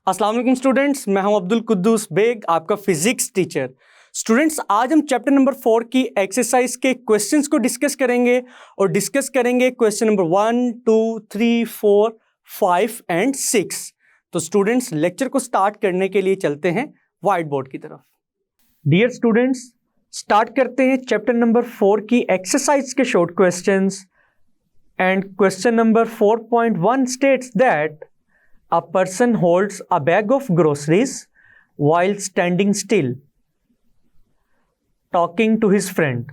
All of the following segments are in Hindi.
अस्सलाम वालेकुम स्टूडेंट्स, मैं हूं अब्दुल कुद्दूस बेग, आपका फिजिक्स टीचर। स्टूडेंट्स, आज हम चैप्टर नंबर 4 की एक्सरसाइज के क्वेश्चंस को डिस्कस करेंगे और डिस्कस करेंगे क्वेश्चन नंबर 1, 2, 3, 4, 5 एंड 6। तो स्टूडेंट्स, लेक्चर को स्टार्ट करने के लिए चलते हैं व्हाइट बोर्ड की तरफ। डियर स्टूडेंट्स, स्टार्ट करते हैं चैप्टर नंबर 4 की एक्सरसाइज के short questions. And question number 4.1 states that a person holds a bag of groceries while standing still, talking to his friend.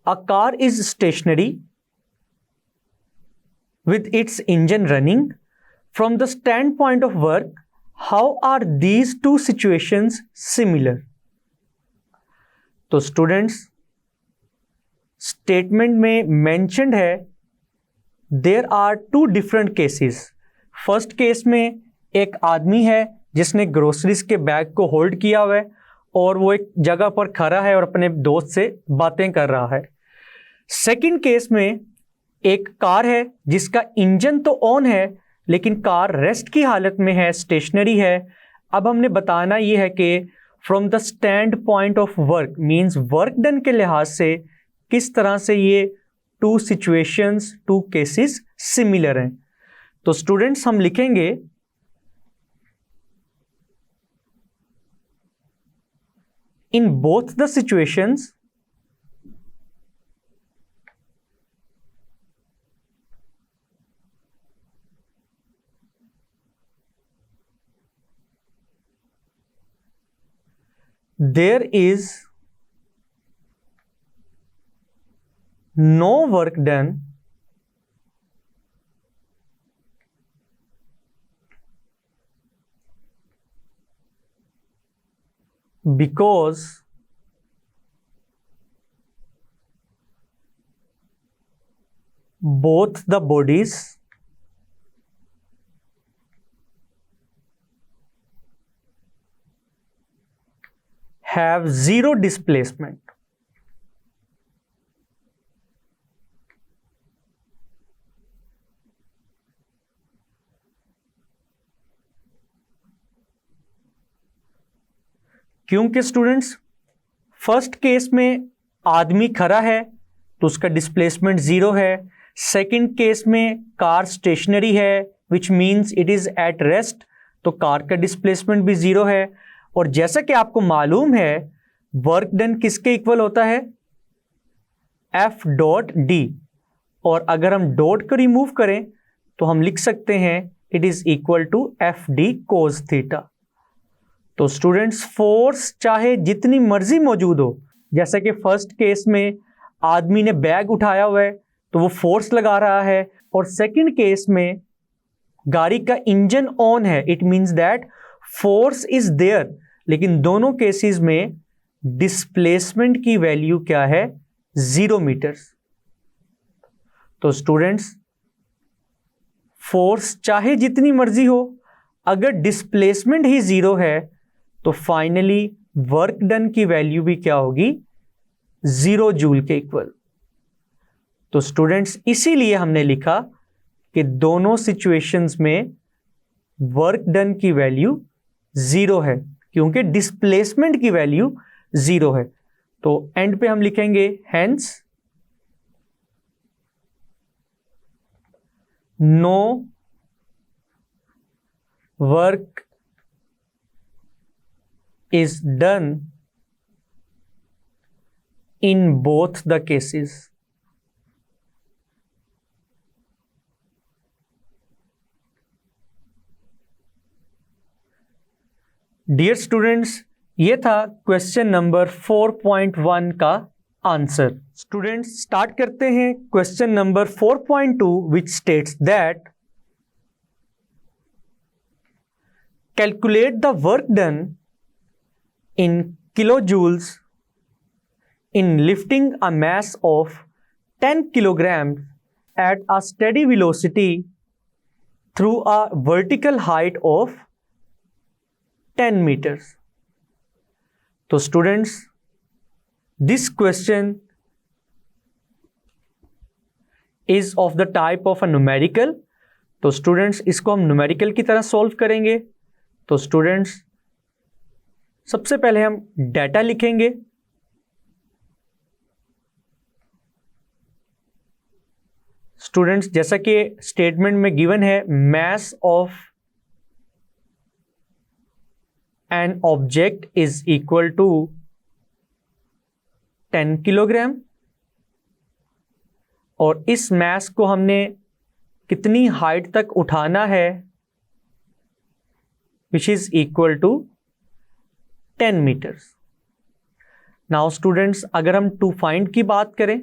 A car is stationary with its engine running. From the standpoint of work, how are these two situations similar? तो स्टूडेंट्स, स्टेटमेंट में मेंशन्ड है there are two different cases. First case में एक आदमी है जिसने ग्रोसरीज के बैग को होल्ड किया हुआ है और वो एक जगह पर खड़ा है और अपने दोस्त से बातें कर रहा है। सेकंड केस में एक कार है जिसका इंजन तो ऑन है लेकिन कार रेस्ट की हालत में है, स्टेशनरी है। अब हमने बताना ये है कि from the standpoint of work means work done के लिहाज से किस तरह से ये two situations, two cases similar हैं। तो स्टूडेंट्स, हम लिखेंगे in both the situations there is no work done because both the bodies have zero displacement. क्योंकि स्टूडेंट्स, फर्स्ट केस में आदमी खड़ा है तो उसका डिस्प्लेसमेंट जीरो है। सेकंड केस में कार स्टेशनरी है which means it is at rest, तो कार का डिस्प्लेसमेंट भी जीरो है। और जैसा कि आपको मालूम है वर्क डन किसके इक्वल होता है, एफ डॉट डी। और अगर हम डॉट को रिमूव करें तो हम लिख सकते हैं it is equal to F D cos theta. तो स्टूडेंट्स, फोर्स चाहे जितनी मर्जी मौजूद हो, जैसा कि फर्स्ट केस में आदमी ने बैग उठाया हुआ है तो वो फोर्स लगा रहा है, और सेकंड केस में गाड़ी का इंजन ऑन है, it means that force is there. लेकिन दोनों केसेस में डिस्प्लेसमेंट की वैल्यू क्या है, 0 मीटर्स। तो स्टूडेंट्स, फोर्स चाहे जितनी मर्जी हो, अगर डिस्प्लेसमेंट ही 0 है तो फाइनली वर्क डन की वैल्यू भी क्या होगी, 0 जूल के इक्वल। तो स्टूडेंट्स, इसीलिए हमने लिखा कि दोनों सिचुएशंस में वर्क डन की वैल्यू 0 है क्योंकि डिस्प्लेसमेंट की वैल्यू 0 है। तो एंड पे हम लिखेंगे hence no work is done in both the cases. Dear students, ये था क्वेश्चन नंबर 4.1 का आंसर। स्टूडेंट्स, स्टार्ट करते हैं question number 4.2 which states that calculate the work done in kilojoules in lifting a mass of 10 kilograms at a steady velocity through a vertical height of 10 meters. तो students, this question is of the type of a numerical, तो स्टूडेंट्स इसको हम न्यूमेरिकल की तरह सॉल्व करेंगे। तो स्टूडेंट्स सबसे पहले हम डाटा लिखेंगे। स्टूडेंट्स जैसा कि स्टेटमेंट में गिवन है, mass of an object is equal to 10 kilogram, और इस मास को हमने कितनी हाइट तक उठाना है, which is equal to 10 metres. Now students अगर हम टू फाइंड की बात करें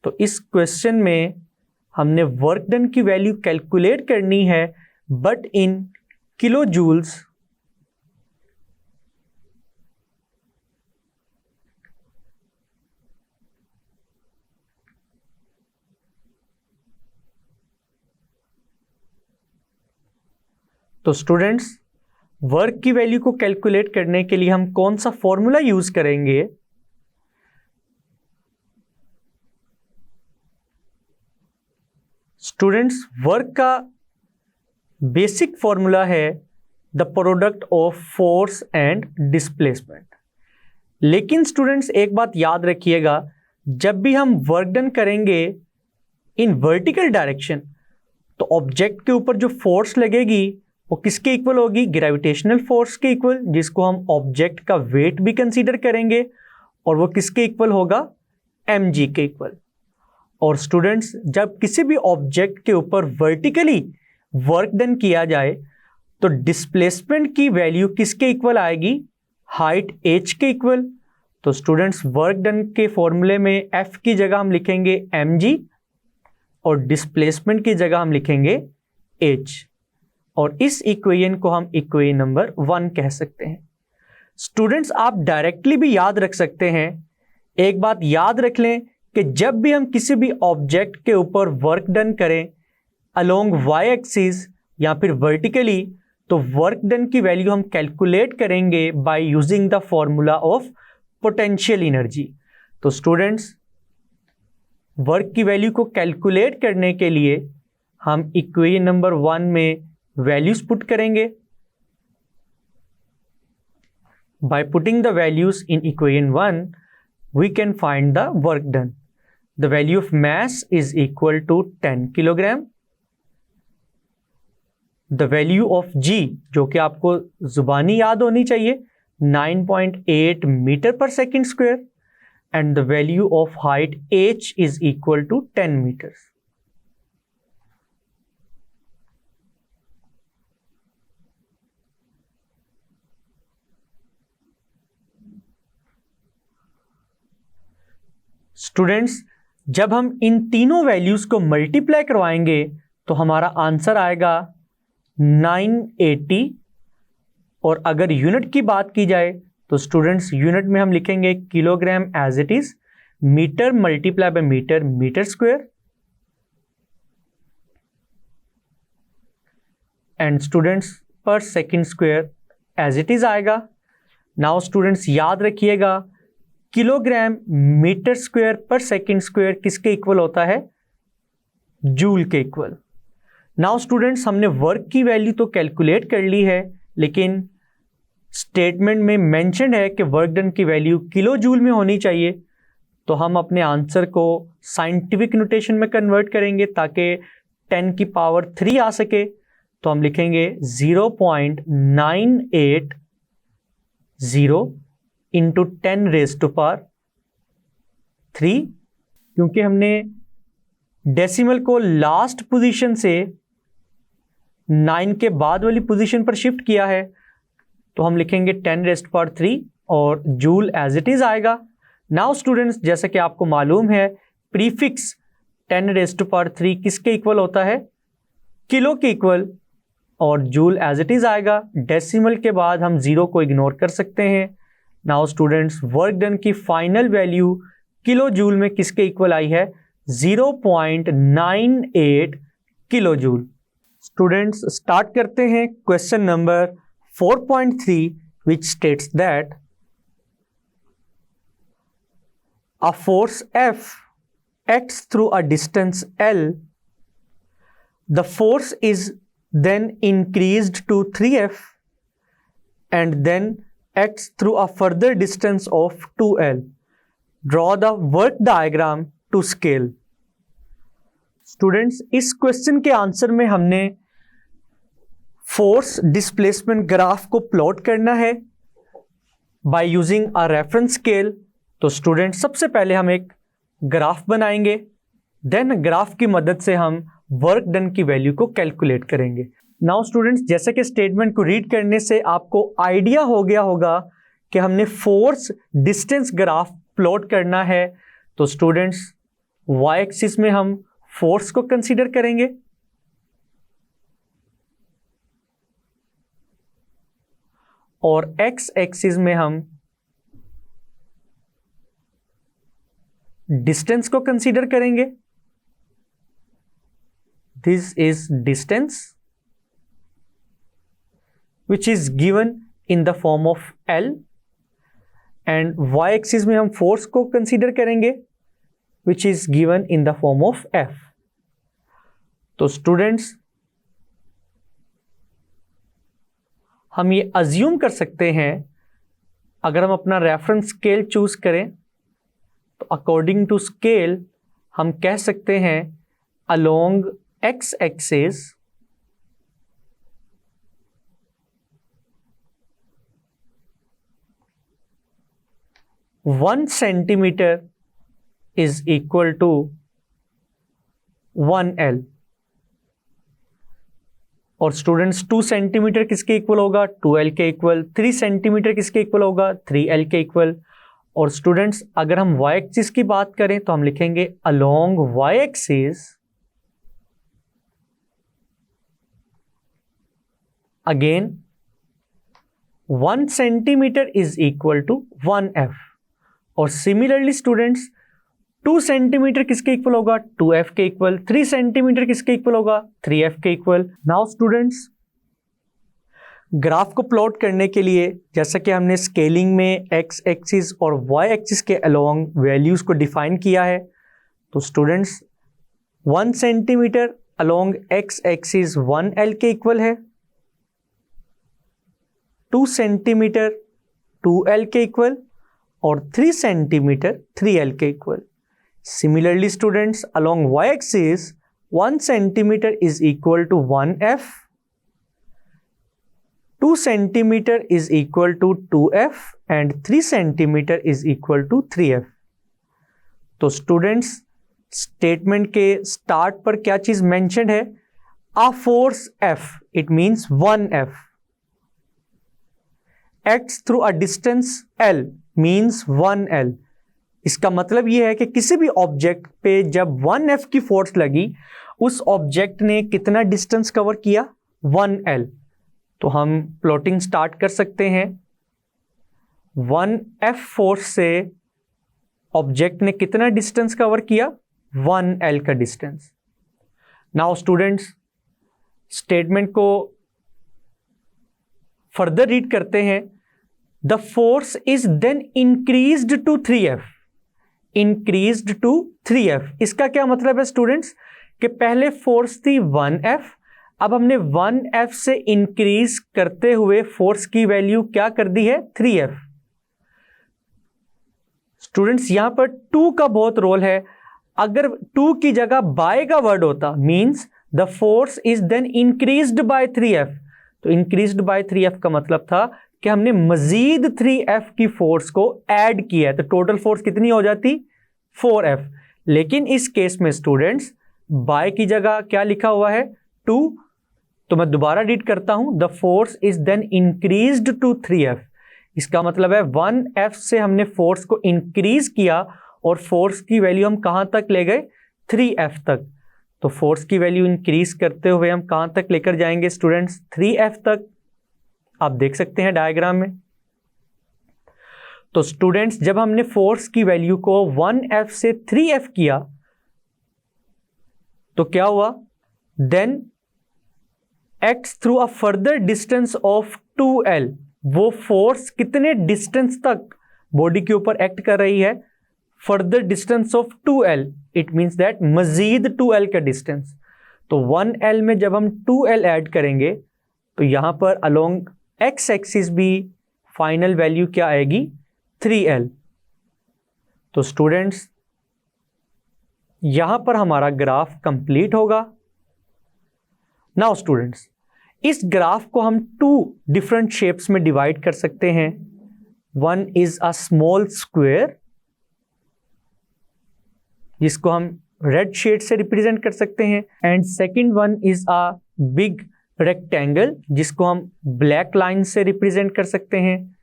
तो इस क्वेश्चन में हमने वर्क डन की वैल्यू कैलकुलेट करनी है, बट इन किलो जूल्स। तो स्टूडेंट्स वर्क की वैल्यू को कैलकुलेट करने के लिए हम कौन सा फॉर्मूला यूज करेंगे? स्टूडेंट्स वर्क का बेसिक फॉर्मूला है the product of force and displacement. लेकिन स्टूडेंट्स एक बात याद रखिएगा, जब भी हम वर्क डन करेंगे इन वर्टिकल डायरेक्शन, तो ऑब्जेक्ट के ऊपर जो फोर्स लगेगी वो किसके इक्वल होगी? ग्रेविटेशनल फोर्स के इक्वल, जिसको हम ऑब्जेक्ट का वेट भी कंसीडर करेंगे, और वो किसके इक्वल होगा? mg के इक्वल। और स्टूडेंट्स जब किसी भी ऑब्जेक्ट के ऊपर वर्टिकली वर्क डन किया जाए तो डिस्प्लेसमेंट की वैल्यू किसके इक्वल आएगी? हाइट h के इक्वल। तो स्टूडेंट्स वर्क डन के फॉर्मूले में f की जगह हम लिखेंगे mg और डिस्प्लेसमेंट की जगह हम लिखेंगे h, और इस इक्वेशन को हम इक्वेशन नंबर 1 कह सकते हैं। स्टूडेंट्स आप डायरेक्टली भी याद रख सकते हैं। एक बात याद रख लें कि जब भी हम किसी भी ऑब्जेक्ट के ऊपर वर्क डन करें अलोंग वाई एक्सिस या फिर वर्टिकली, तो वर्क डन की वैल्यू हम कैलकुलेट करेंगे by using the formula of potential energy. तो स्टूडेंट्स वर्क की वैल्यू को कैलकुलेट करने के लिए हम इक्वेशन नंबर 1 में वैल्यूज पुट करेंगे। By putting the values in equation 1 we can find the work done. The value of mass is equal to 10 kilogram. The value of g, जो कि आपको जुबानी याद होनी चाहिए, 9.8 मीटर पर second square, and the value of height h is equal to 10 meters. Students जब हम इन तीनों वैल्यूज को मल्टीप्लाई करवाएंगे तो हमारा आंसर आएगा 980, और अगर यूनिट की बात की जाए तो स्टूडेंट्स यूनिट में हम लिखेंगे kilogram as it is, metre multiply by metre, metre square, and students per second square as it is आएगा। नाउ स्टूडेंट्स याद रखिएगा, kilogram metre square per second square किसके इक्वल होता है? जूल के इक्वल। नाउ स्टूडेंट्स हमने वर्क की वैल्यू तो कैलकुलेट कर ली है, लेकिन स्टेटमेंट में मेंशन है कि वर्क डन की वैल्यू किलो जूल में होनी चाहिए। तो हम अपने आंसर को साइंटिफिक नोटेशन में कन्वर्ट करेंगे ताकि 10 की पावर 3 आ सके। तो हम लिखेंगे 0.980 इंटू 10 रेज टू पावर 3, क्योंकि हमने डेसिमल को लास्ट पोजीशन से 9 के बाद वाली पोजीशन पर शिफ्ट किया है, तो हम लिखेंगे 10 रेज टू पावर 3 और जूल एज इट इज आएगा। नाउ स्टूडेंट्स जैसा कि आपको मालूम है, प्रीफिक्स 10 रेज टू पावर 3 किसके इक्वल होता है? किलो के इक्वल, और जूल एज इट इज आएगा। डेसिमल के बाद हम 0 को इग्नोर कर सकते हैं। नाउ स्टूडेंट्स वर्क डन की फाइनल वैल्यू किलो जूल में किसके इक्वल आई है? 0.98 किलो जूल। स्टूडेंट्स स्टार्ट करते हैं question number 4.3 which states that a force F acts through a distance L the force is then increased to 3F and then acts through a further distance of 2L. Draw the work diagram to scale. Students, इस क्वेश्चन के आंसर में हमने फोर्स डिस्प्लेसमेंट ग्राफ को प्लॉट करना है by using a reference scale. तो स्टूडेंट, सबसे पहले हम एक ग्राफ बनाएंगे, देन ग्राफ की मदद से हम वर्क डन की वैल्यू को कैलकुलेट करेंगे। नाउ स्टूडेंट्स, जैसे कि स्टेटमेंट को रीड करने से आपको आइडिया हो गया होगा कि हमने फोर्स डिस्टेंस ग्राफ प्लॉट करना है। तो स्टूडेंट्स, वाई एक्सिस में हम फोर्स को कंसीडर करेंगे और एक्स एक्सिस में हम डिस्टेंस को कंसीडर करेंगे। This is distance which is given in the form of L, and y axis में हम force को consider करेंगे which is given in the form of F। तो students, हम ये assume कर सकते हैं, अगर हम अपना reference scale choose करें तो according to scale हम कह सकते हैं along x axis one centimetre is equal to 1L। और स्टूडेंट्स, 2 सेंटीमीटर किसके इक्वल होगा? 2L के इक्वल। 3 सेंटीमीटर किसके इक्वल होगा? 3L के इक्वल। और स्टूडेंट्स, अगर हम y एक्सिस की बात करें तो हम लिखेंगे along y axis again 1 centimetre is equal to 1F। और सिमिलरली स्टूडेंट्स, 2 सेंटीमीटर किसके इक्वल होगा? 2F के इक्वल। 3 सेंटीमीटर किसके इक्वल होगा? 3F के इक्वल। नाउ स्टूडेंट्स, ग्राफ को प्लॉट करने के लिए जैसा कि हमने स्केलिंग में x एक्सिस और y एक्सिस के अलोंग वैल्यूज को डिफाइन किया है, तो students 1 centimetre along x axis 1L के इक्वल है, 2 सेंटीमीटर 2L के इक्वल और 3 सेंटीमीटर 3L के equal. Similarly students, along y axis 1 centimetre is equal to 1F, 2 centimetre is equal to 2F and 3 centimetre is equal to 3F। तो स्टूडेंट्स, स्टेटमेंट के स्टार्ट पर क्या चीज मेंशन है? A force F, it means 1F, acts through a distance L means 1L। इसका मतलब यह है कि किसी भी ऑब्जेक्ट पे जब 1F की फोर्स लगी, उस ऑब्जेक्ट ने कितना डिस्टेंस कवर किया? 1L। तो हम प्लॉटिंग स्टार्ट कर सकते हैं। 1F फोर्स से ऑब्जेक्ट ने कितना डिस्टेंस कवर किया? 1L का डिस्टेंस। नाउ स्टूडेंट्स, स्टेटमेंट को फर्दर रीड करते हैं। The force is then increased to 3F, increased to 3F। इसका क्या मतलब है स्टूडेंट्स? कि पहले फोर्स थी 1F, अब हमने 1F से इंक्रीज करते हुए फोर्स की वैल्यू क्या कर दी है? 3F। स्टूडेंट्स, यहां पर 2 का बहुत रोल है। अगर 2 की जगह बाय का वर्ड होता, means the force is then increased by 3F। तो इंक्रीज्ड बाय 3F का मतलब था कि हमने मजीद 3F की फोर्स को ऐड किया है, तो टोटल फोर्स कितनी हो जाती? 4F। लेकिन इस केस में स्टूडेंट्स, बाय की जगह क्या लिखा हुआ है? 2। तो मैं दोबारा रीड करता हूं, the force is then increased to 3F। इसका मतलब है 1F से हमने फोर्स को इंक्रीज किया और फोर्स की वैल्यू हम कहां तक ले गए? 3F तक। तो फोर्स की वैल्यू इंक्रीज करते हुए हम कहां तक लेकर जाएंगे स्टूडेंट्स? 3F तक। आप देख सकते हैं डायग्राम में। तो स्टूडेंट्स, जब हमने फोर्स की वैल्यू को 1F से 3F किया तो क्या हुआ? Then acts through a further distance of 2L। वो फोर्स कितने डिस्टेंस तक बॉडी के ऊपर एक्ट कर रही है? Further distance of 2L। It means that मजीद 2L का डिस्टेंस। तो 1L में जब हम 2L ऐड करेंगे तो यहाँ पर अलोंग x एक्सिस भी फाइनल वैल्यू क्या आएगी, 3L। तो स्टूडेंट्स यहाँ पर हमारा ग्राफ कंप्लीट होगा। नाउ स्टूडेंट्स, इस ग्राफ को हम 2 डिफरेंट शेप्स में डिवाइड कर सकते हैं। One is a small square, जिसको हम रेड शेड से रिप्रेजेंट कर सकते हैं, and second one is a big rectangle, जिसको हम ब्लैक लाइन से रिप्रेजेंट कर सकते हैं।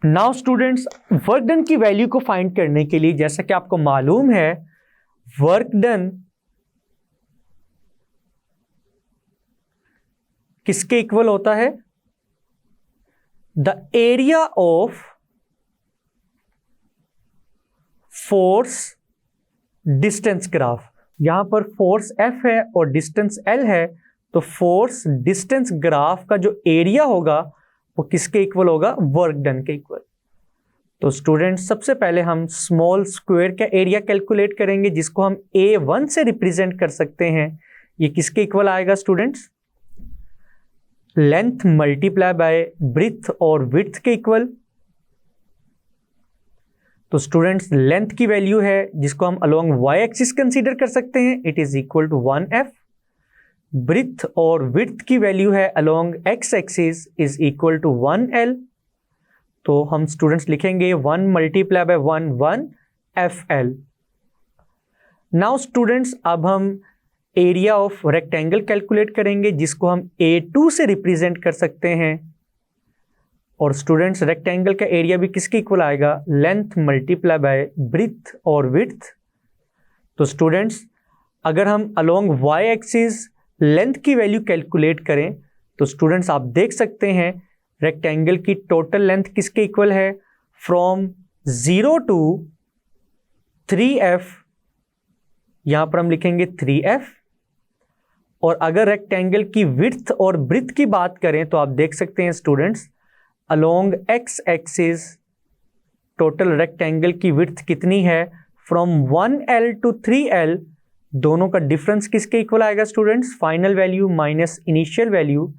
नाउ स्टूडेंट्स, वर्क डन की वैल्यू को फाइंड करने के लिए, जैसा कि आपको मालूम है, वर्क डन किसके इक्वल होता है, the area of force distance graph. यहां पर फोर्स F है और डिस्टेंस L है, तो फोर्स डिस्टेंस ग्राफ का जो एरिया होगा वो किसके इक्वल होगा, वर्क डन के इक्वल। तो स्टूडेंट्स सबसे पहले हम स्मॉल स्क्वायर का एरिया कैलकुलेट करेंगे, जिसको हम A1 से रिप्रेजेंट कर सकते हैं। ये किसके इक्वल आएगा students, length multiply by breadth और विड्थ के इक्वल। तो स्टूडेंट्स लेंथ की वैल्यू है जिसको हम अलोंग y एक्सिस कंसीडर कर सकते हैं, it is equal to 1f। Breadth और विड्थ की वैल्यू है along x axis is equal to 1l। तो हम स्टूडेंट्स लिखेंगे 1 multiply by 1 1fl। Now students अब हम एरिया ऑफ रेक्टेंगल कैलकुलेट करेंगे, जिसको हम A2 से रिप्रेजेंट कर सकते हैं। और स्टूडेंट्स रेक्टेंगल का एरिया भी किसके इक्वल आएगा, लेंथ मल्टीप्लाई बाय ब्रेड्थ और विड्थ। तो स्टूडेंट्स अगर हम अलोंग y एक्सिस लेंथ की वैल्यू कैलकुलेट करें तो स्टूडेंट्स आप देख सकते हैं रेक्टेंगल की टोटल लेंथ किसके इक्वल है, फ्रॉम 0 टू 3f, यहां पर हम लिखेंगे 3f। और अगर रेक्टेंगल की विड्थ और ब्रेड्थ की बात करें तो आप देख सकते हैं students along x axis total rectangle की विड्थ कितनी है, फ्रॉम 1l टू 3l, दोनों का डिफरेंस किसके इक्वल आएगा students, final value minus initial value,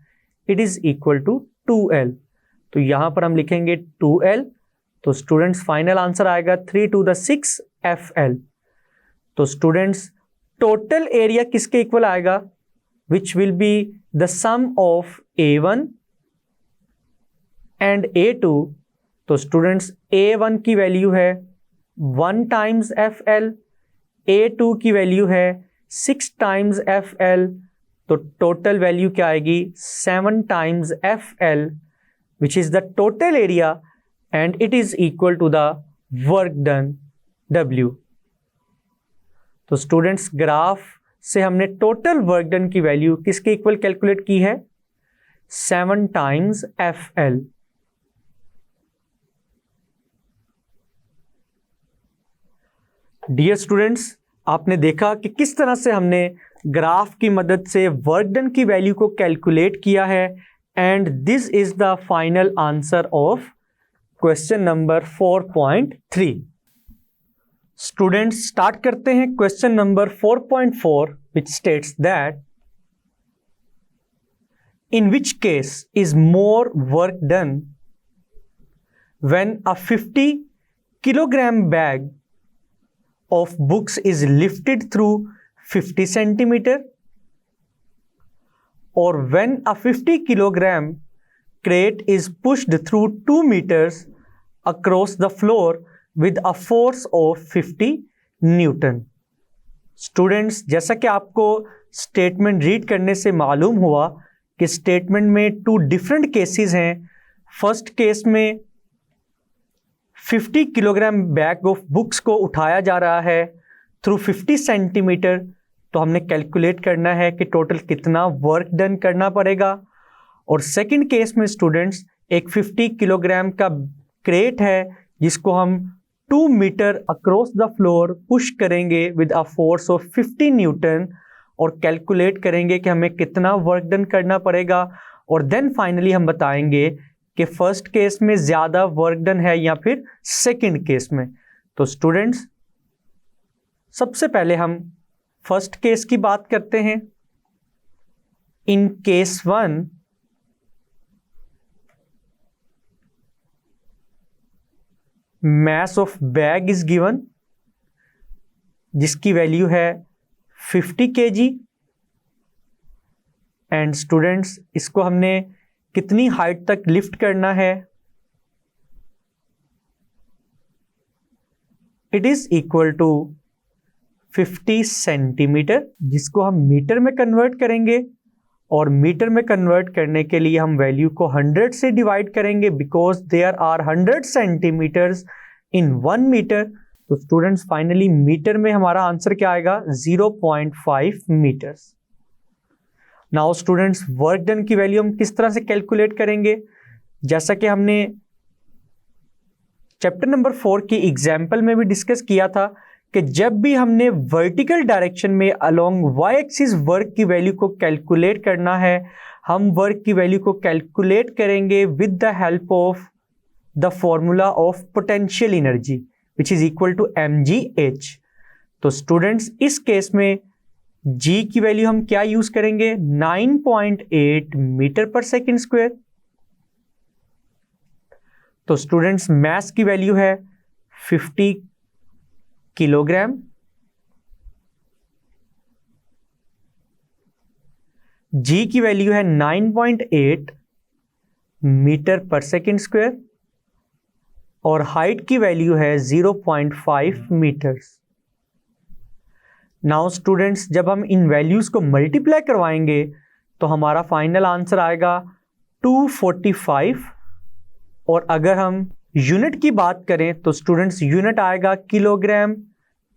it is equal to 2l। तो यहां पर हम लिखेंगे 2l। तो स्टूडेंट्स फाइनल आंसर आएगा 3 to the 6 fl। तो स्टूडेंट्स टोटल एरिया किसके इक्वल आएगा, which will be the sum of A1 and A2। तो स्टूडेंट्स A1 की वैल्यू है 1 टाइम्स FL, A2 की वैल्यू है 6 टाइम्स FL। तो टोटल वैल्यू क्या आएगी, 7 times FL, which is the total area and it is equal to the work done W। तो स्टूडेंट्स ग्राफ से हमने टोटल वर्क डन की वैल्यू किसके इक्वल कैलकुलेट की है, 7 टाइम्स FL। डियर स्टूडेंट्स, आपने देखा कि किस तरह से हमने ग्राफ की मदद से वर्क डन की वैल्यू को कैलकुलेट किया है, and this is the final answer of question number 4.3। Students start करते हैं question number 4.4, which states that in which case is more work done when a 50 kilogram bag of books is lifted through 50 centimeter, or when a 50 kilogram crate is pushed through 2 meters across the floor with a force of 50 Newton। Students जैसा कि आपको स्टेटमेंट रीड करने से मालूम हुआ कि स्टेटमेंट में 2 डिफरेंट केसेस हैं। फर्स्ट केस में 50 किलोग्राम बैग ऑफ बुक्स को उठाया जा रहा है थ्रू 50 सेंटीमीटर। तो हमने कैलकुलेट करना है कि टोटल कितना वर्क डन करना पड़ेगा। और सेकंड केस में स्टूडेंट्स एक 50 किलोग्राम का क्रेट है जिसको हम 2 metre across the floor push करेंगे with a force of 50 newton, और कैलकुलेट करेंगे कि हमें कितना वर्क डन करना पड़ेगा। और देन फाइनली हम बताएंगे कि फर्स्ट केस में ज़्यादा वर्क डन है या फिर सेकंड केस में। तो स्टूडेंट्स सबसे पहले हम फर्स्ट केस की बात करते हैं। In case 1 mass of bag is given जिसकी वैल्यू है 50 kg एंड स्टूडेंट्स इसको हमने कितनी हाइट तक लिफ्ट करना है, it is equal to 50 centimetre, जिसको हम मीटर में कन्वर्ट करेंगे और मीटर में कन्वर्ट करने के लिए हम वैल्यू को 100 से डिवाइड करेंगे because there are 100 centimetres in 1 metre. तो स्टूडेंट्स फाइनली मीटर में हमारा आंसर क्या आएगा, 0.5 metres. Now students work done की वैल्यू हम किस तरह से कैलकुलेट करेंगे, जैसा कि हमने चैप्टर नंबर 4 की एग्जाम्पल में भी डिस्कस किया था कि जब भी हमने वर्टिकल डायरेक्शन में अलोंग वाई एक्सिस वर्क की वैल्यू को कैलकुलेट करना है, हम वर्क की वैल्यू को कैलकुलेट करेंगे with the help of the formula of potential energy which is equal to mgh। तो स्टूडेंट्स इस केस में g की वैल्यू हम क्या यूज करेंगे, 9.8 मीटर पर सेकेंड स्क्वायर। तो स्टूडेंट्स मास की वैल्यू है 50 किलोग्राम, g की वैल्यू है 9.8 मीटर पर सेकेंड स्क्वायर और हाइट की वैल्यू है 0.5 मीटर्स। नाउ स्टूडेंट्स जब हम इन वैल्यूज को मल्टीप्लाई करवाएंगे तो हमारा फाइनल आंसर आएगा 245 और अगर हम यूनिट की बात करें तो स्टूडेंट्स यूनिट आएगा kilogram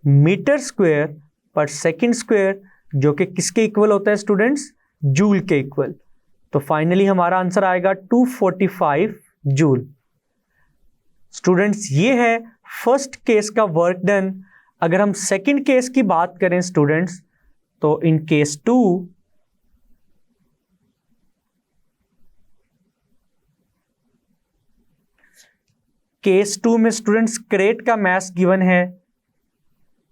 metre square per second square, जो कि किसके इक्वल होता है स्टूडेंट्स, जूल के इक्वल। तो फाइनली हमारा आंसर आएगा 245 जूल। स्टूडेंट्स ये है फर्स्ट केस का वर्क डन। अगर हम सेकंड केस की बात करें स्टूडेंट्स तो इन केस 2 में स्टूडेंट्स क्रेट का मास गिवन है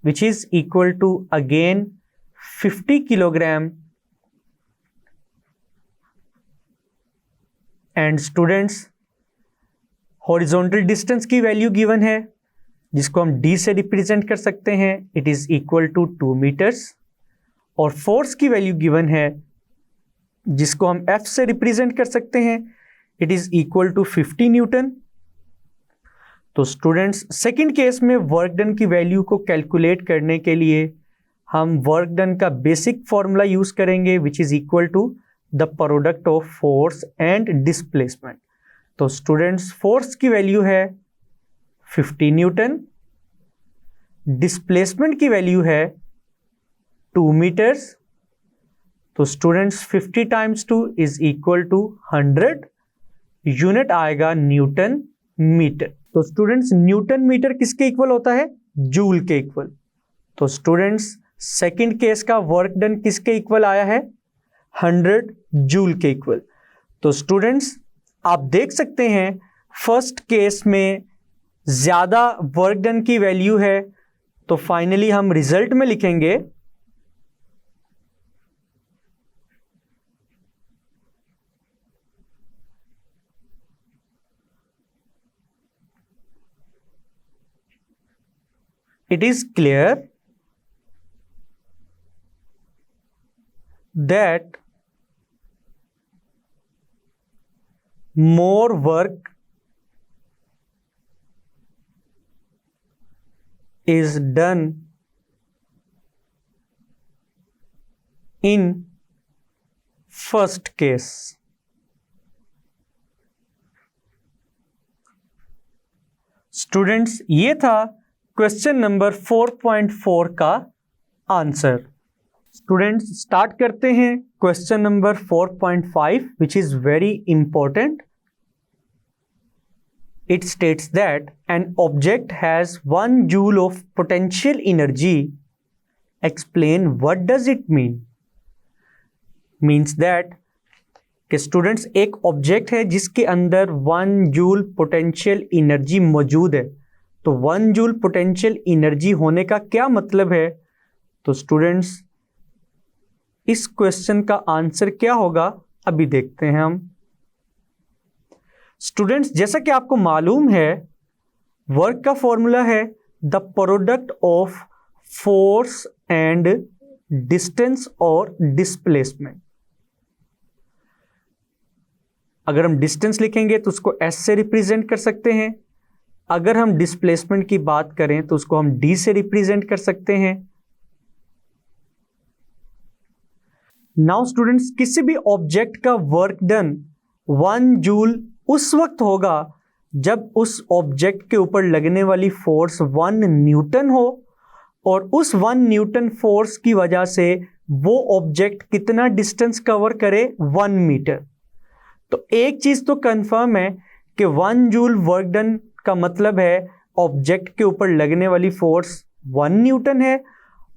which is equal to again 50 kilogram and students horizontal distance की वैल्यू गिवन है जिसको हम d से रिप्रेजेंट कर सकते हैं, it is equal to 2 metres और फोर्स की वैल्यू गिवन है जिसको हम F से रिप्रेजेंट कर सकते हैं, it is equal to 50 newton. तो स्टूडेंट्स सेकंड केस में वर्क डन की वैल्यू को कैलकुलेट करने के लिए हम वर्क डन का बेसिक फॉर्मूला यूज करेंगे which is equal to the product of force and displacement. तो स्टूडेंट्स फोर्स की वैल्यू है 50 न्यूटन, डिस्प्लेसमेंट की वैल्यू है 2 मीटर्स। तो students 50 times 2 is equal to 100, unit आएगा न्यूटन मीटर। तो स्टूडेंट्स न्यूटन मीटर किसके इक्वल होता है, जूल के इक्वल। तो स्टूडेंट्स सेकंड केस का वर्क डन किसके इक्वल आया है, 100 जूल के इक्वल। तो स्टूडेंट्स आप देख सकते हैं फर्स्ट केस में ज्यादा वर्क डन की वैल्यू है, तो फाइनली हम रिजल्ट में लिखेंगे it is clear that more work is done in first case. Students ये था क्वेश्चन नंबर 4.4 का आंसर। स्टूडेंट्स स्टार्ट करते हैं question number 4.5 which is very important. It states that an object has 1 joule of potential energy. Explain what does it mean? Means that कि स्टूडेंट्स एक ऑब्जेक्ट है जिसके अंदर 1 जूल पोटेंशियल एनर्जी मौजूद है। तो 1 जूल पोटेंशियल एनर्जी होने का क्या मतलब है? तो स्टूडेंट्स इस क्वेश्चन का आंसर क्या होगा अभी देखते हैं हम। स्टूडेंट्स, जैसा कि आपको मालूम है, वर्क का फॉर्मूला है the product of force and distance और डिस्प्लेसमेंट। अगर हम डिस्टेंस लिखेंगे तो उसको एस से रिप्रेजेंट कर सकते हैं, अगर हम डिस्प्लेसमेंट की बात करें तो उसको हम डी से रिप्रेजेंट कर सकते हैं। नाउ स्टूडेंट्स, किसी भी ऑब्जेक्ट का वर्क डन 1 जूल उस वक्त होगा जब उस ऑब्जेक्ट के ऊपर लगने वाली फोर्स 1 न्यूटन हो, और उस 1 न्यूटन फोर्स की वजह से वो ऑब्जेक्ट कितना डिस्टेंस कवर करे, 1 मीटर। तो एक चीज तो कंफर्म है कि 1 जूल वर्क डन का मतलब है ऑब्जेक्ट के ऊपर लगने वाली फोर्स 1 न्यूटन है,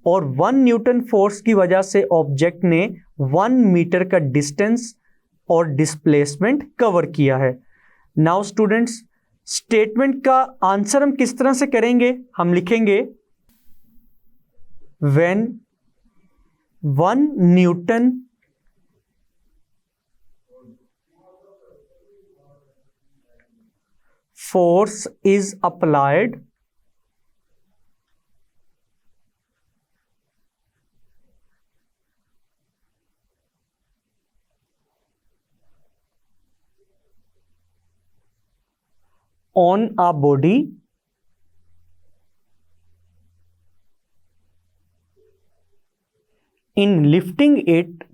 और 1 न्यूटन फोर्स की वजह से ऑब्जेक्ट ने 1 मीटर का डिस्टेंस और डिस्प्लेसमेंट कवर किया है। नाउ स्टूडेंट्स, स्टेटमेंट का आंसर हम किस तरह से करेंगे? हम लिखेंगे when 1 Newton force is applied on a body in lifting it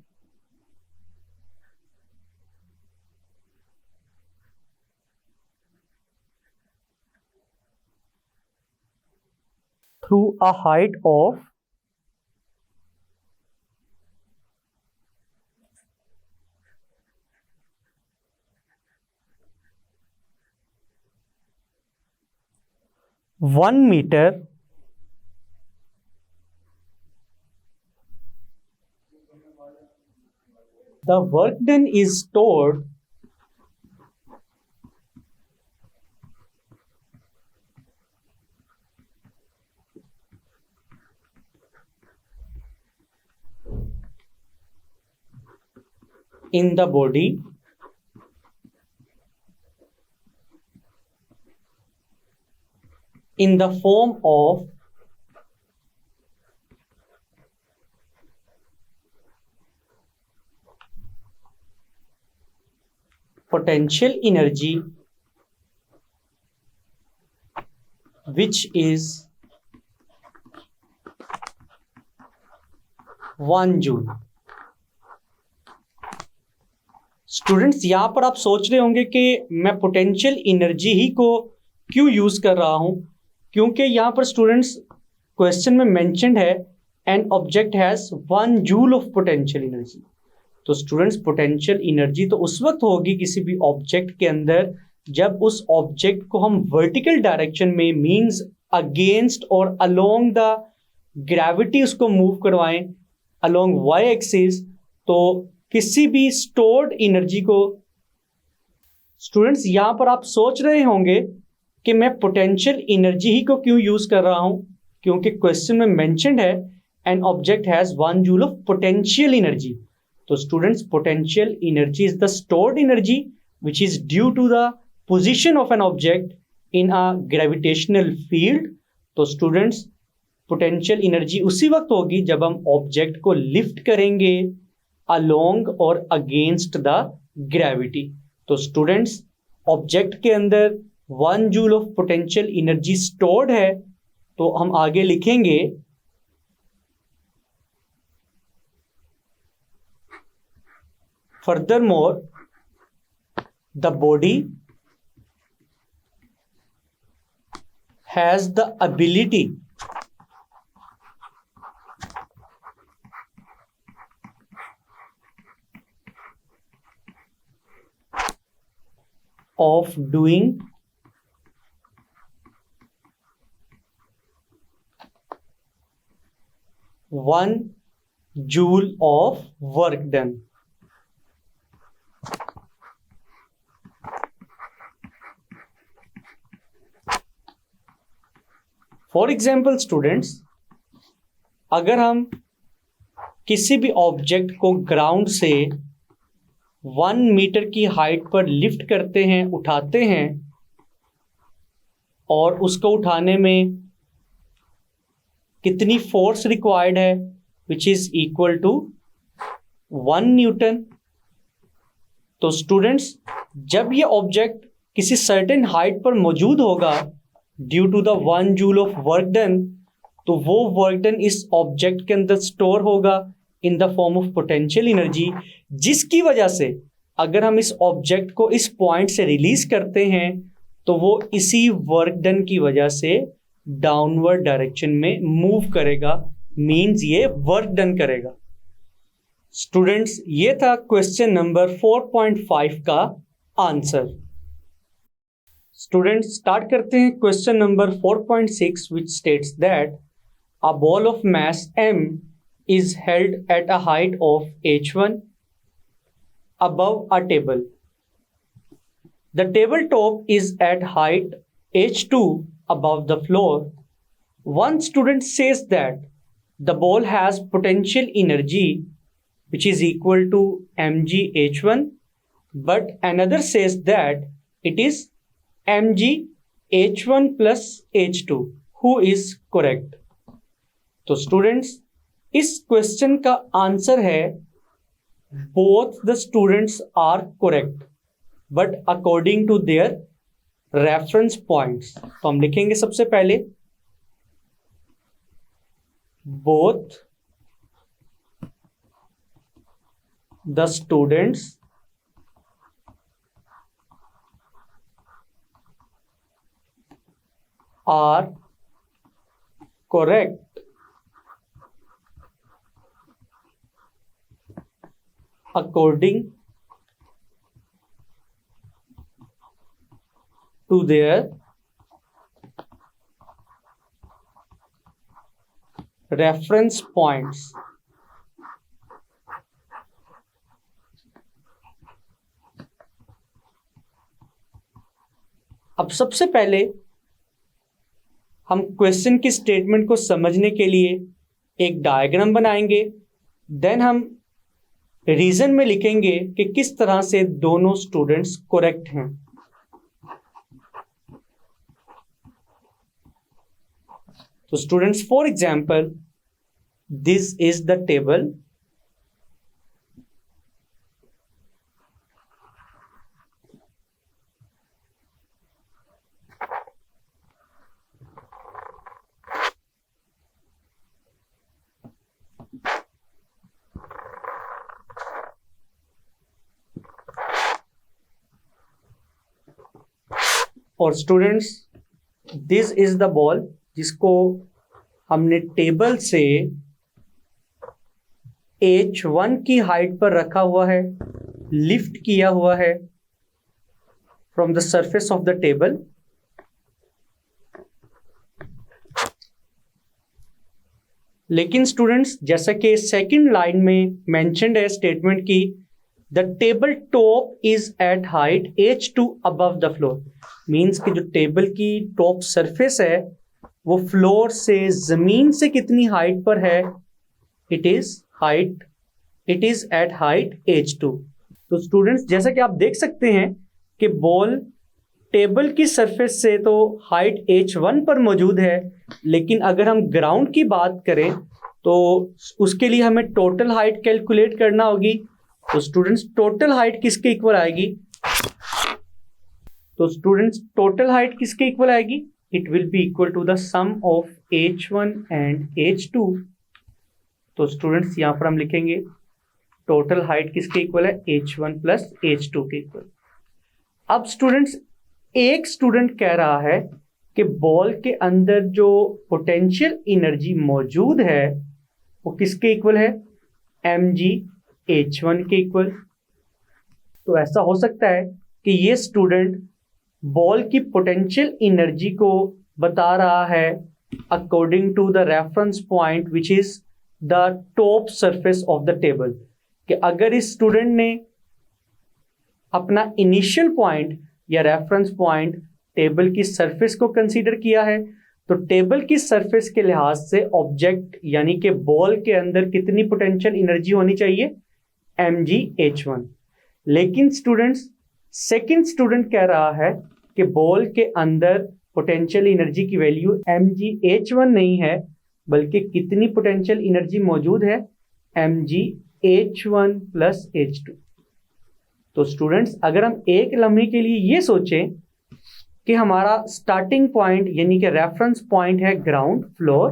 through a height of 1 meter, the work done is stored in the body in the form of potential energy which is 1 joule. Students, यहां पर आप सोच रहे होंगे कि मैं पोटेंशियल एनर्जी ही को क्यों यूज कर रहा हूं, क्योंकि यहां पर स्टूडेंट्स क्वेश्चन में मेंशन्ड है an object has 1 joule of potential energy. तो स्टूडेंट्स, पोटेंशियल एनर्जी तो उस वक्त होगी किसी भी ऑब्जेक्ट के अंदर जब उस ऑब्जेक्ट को हम वर्टिकल डायरेक्शन में, मींस अगेंस्ट और अलोंग द ग्रेविटी उसको मूव करवाएं अलोंग वाई एक्सिस। तो किसी भी स्टोर्ड एनर्जी को, स्टूडेंट्स यहां पर आप सोच रहे होंगे कि मैं पोटेंशियल एनर्जी ही को क्यों यूज कर रहा हूं, क्योंकि क्वेश्चन में मेंशन्ड है an object has 1 joule of potential energy. तो students, potential energy is the stored energy which is due to the position of an object in a gravitational field. तो स्टूडेंट्स, पोटेंशियल एनर्जी उसी वक्त होगी जब हम ऑब्जेक्ट को लिफ्ट करेंगे अलोंग और अगेंस्ट द ग्रेविटी। तो स्टूडेंट्स, ऑब्जेक्ट के अंदर 1 joule of potential energy stored है, तो हम आगे लिखेंगे furthermore the body has the ability of doing 1 joule of work done. For example, students, अगर हम किसी भी ऑब्जेक्ट को ग्राउंड से 1 मीटर की हाइट पर लिफ्ट करते हैं, उठाते हैं, और उसको उठाने में कितनी फोर्स रिक्वायर्ड है, which is equal to 1 newton. तो स्टूडेंट्स, जब ये ऑब्जेक्ट किसी सर्टेन हाइट पर मौजूद होगा due to the 1 joule of work done, तो वो वर्क डन इस ऑब्जेक्ट के अंदर स्टोर होगा in the form of potential energy, जिसकी वजह से अगर हम इस ऑब्जेक्ट को इस पॉइंट से रिलीज करते हैं तो वो इसी वर्क डन की वजह से डाउनवर्ड डायरेक्शन में मूव करेगा, मींस ये वर्क डन करेगा। स्टूडेंट्स, ये था क्वेश्चन नंबर 4.5 का आंसर। स्टूडेंट्स, स्टार्ट करते हैं question number 4.6, which states that a ball of mass m is held at a height of h1 above a table. The tabletop is at height h2 above the floor. One student says that the ball has potential energy which is equal to mg h1, but another says that it is mg h1 plus h2. Who is correct? तो स्टूडेंट्स, इस क्वेश्चन का आंसर है both the students are correct but according to their reference points. तो हम लिखेंगे सबसे पहले both the students are correct according to their reference points। अब सबसे पहले हम क्वेश्चन की स्टेटमेंट को समझने के लिए एक डायग्राम बनाएंगे, देन हम रीजन में लिखेंगे कि किस तरह से दोनों स्टूडेंट्स करेक्ट हैं। तो students, for example, this is the table, और students, this is the ball जिसको हमने टेबल से h1 की हाइट पर रखा हुआ है, लिफ्ट किया हुआ है from the surface of the table. लेकिन स्टूडेंट्स, जैसा कि सेकंड लाइन में मेंशन्ड है स्टेटमेंट की, the table top is at height h2 above the floor, means कि जो टेबल की टॉप सरफेस है वो फ्लोर से, जमीन से कितनी हाइट पर है, it is at height h2। तो स्टूडेंट्स, जैसा कि आप देख सकते हैं कि बॉल टेबल की सरफेस से तो हाइट h1 पर मौजूद है, लेकिन अगर हम ग्राउंड की बात करें तो उसके लिए हमें टोटल हाइट कैलकुलेट करना होगी। तो स्टूडेंट्स, टोटल हाइट किसके इक्वल आएगी? तो स्टूडेंट्स, टोटल हाइट किसके इक्वल आएगी? It will be equal to the sum of h1 and h2। तो स्टूडेंट्स, यहां पर हम लिखेंगे टोटल हाइट किसके इक्वल है? h1 प्लस h2 के इक्वल। अब स्टूडेंट्स, एक स्टूडेंट कह रहा है कि बॉल के अंदर जो पोटेंशियल एनर्जी मौजूद है वो किसके इक्वल है? mg h1 के इक्वल। तो ऐसा हो सकता है कि ये स्टूडेंट बॉल की पोटेंशियल एनर्जी को बता रहा है according to the reference point which is the top surface of the table, कि अगर इस स्टूडेंट ने अपना इनिशियल पॉइंट या रेफरेंस पॉइंट टेबल की सरफेस को कंसीडर किया है तो टेबल की सरफेस के लिहाज से ऑब्जेक्ट यानी कि बॉल के अंदर कितनी पोटेंशियल एनर्जी होनी चाहिए, mgh1। लेकिन स्टूडेंट्स, सेकंड स्टूडेंट कह रहा है कि बॉल के अंदर पोटेंशियल एनर्जी की वैल्यू mgh1 नहीं है, बल्कि कितनी पोटेंशियल एनर्जी मौजूद है, mgh1 प्लस h2। तो स्टूडेंट्स, अगर हम एक लम्हे के लिए ये सोचें कि हमारा स्टार्टिंग पॉइंट यानी कि रेफरेंस पॉइंट है ग्राउंड फ्लोर,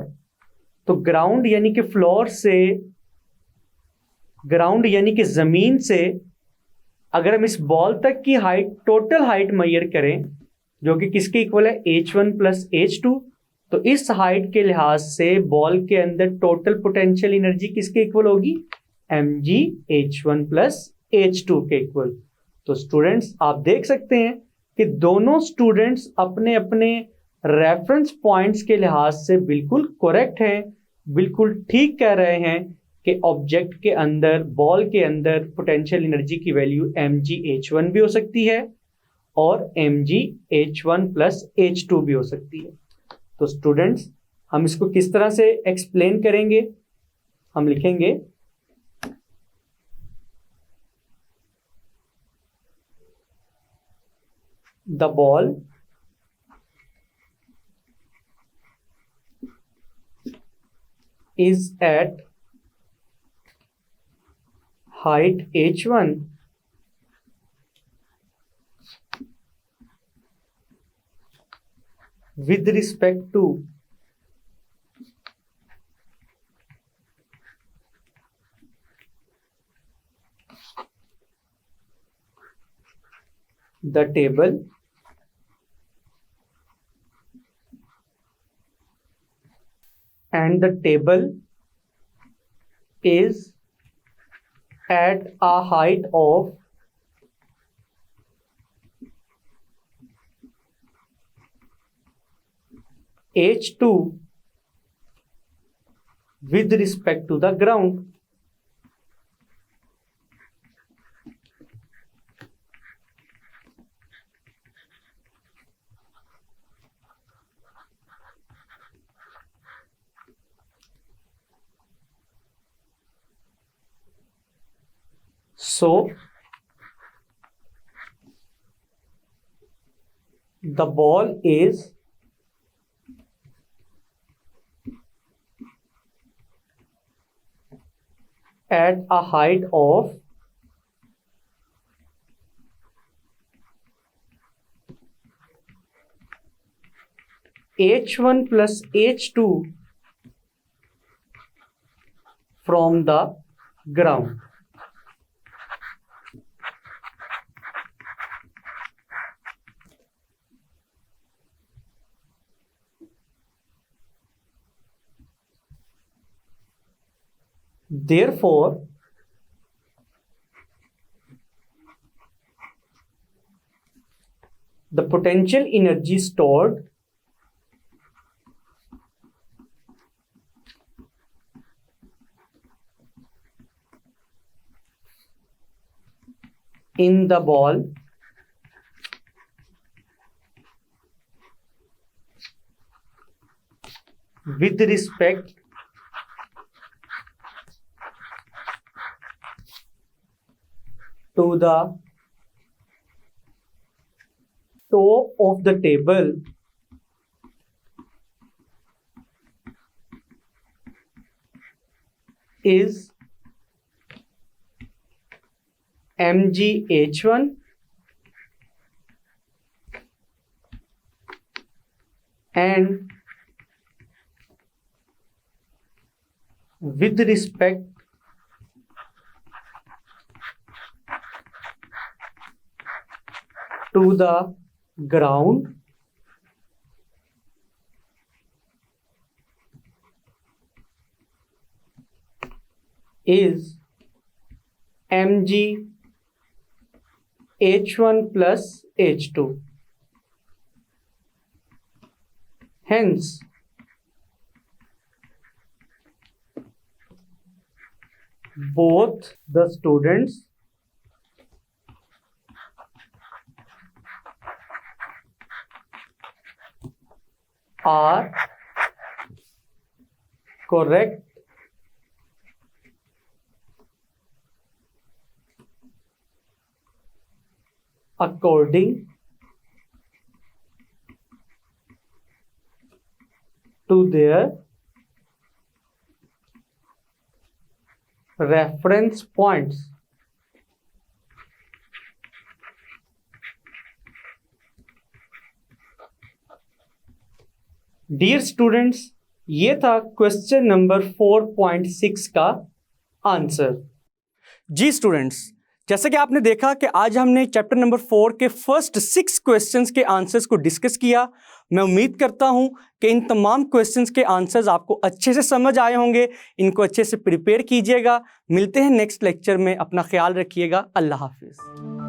तो ग्राउंड यानी कि फ्लोर से, ग्राउंड यानी कि जमीन से अगर हम इस बॉल तक की हाइट, टोटल हाइट मेजर करें, जो कि किसके इक्वल है, h1 प्लस h2, तो इस हाइट के लिहाज से बॉल के अंदर टोटल पोटेंशियल एनर्जी किसके इक्वल होगी, mgh1 प्लस h2 के इक्वल। तो स्टूडेंट्स, आप देख सकते हैं कि दोनों स्टूडेंट्स अपने अपने रेफरेंस पॉइंट्स के लिहाज से बिल्कुल करेक्ट हैं, बिल्कुल ठीक कह रहे हैं कि ऑब्जेक्ट के अंदर, बॉल के अंदर पोटेंशियल एनर्जी की वैल्यू mgh1 भी हो सकती है और mgh1 प्लस h2 भी हो सकती है। तो स्टूडेंट्स, हम इसको किस तरह से एक्सप्लेन करेंगे, हम लिखेंगे the ball is at height h1 with respect to the table and the table is at a height of h2 with respect to the ground। So the ball is at a height of h1 plus h2 from the ground। Therefore, the potential energy stored in the ball with respect to the top of the table is mgh1 and with respect to the ground is mg h1 plus h2। Hence, both the students are correct according to their reference points. Dear students, ये था क्वेश्चन नंबर 4.6 का आंसर। जी स्टूडेंट्स, जैसा कि आपने देखा कि आज हमने चैप्टर नंबर 4 के फर्स्ट 6 क्वेश्चंस के आंसर्स को डिस्कस किया। मैं उम्मीद करता हूं कि इन तमाम क्वेश्चंस के आंसर्स आपको अच्छे से समझ आए होंगे। इनको अच्छे से प्रिपेयर कीजिएगा। मिलते हैं नेक्स्ट लेक्चर में। अपना ख्याल रखिएगा। अल्लाह हाफिज़।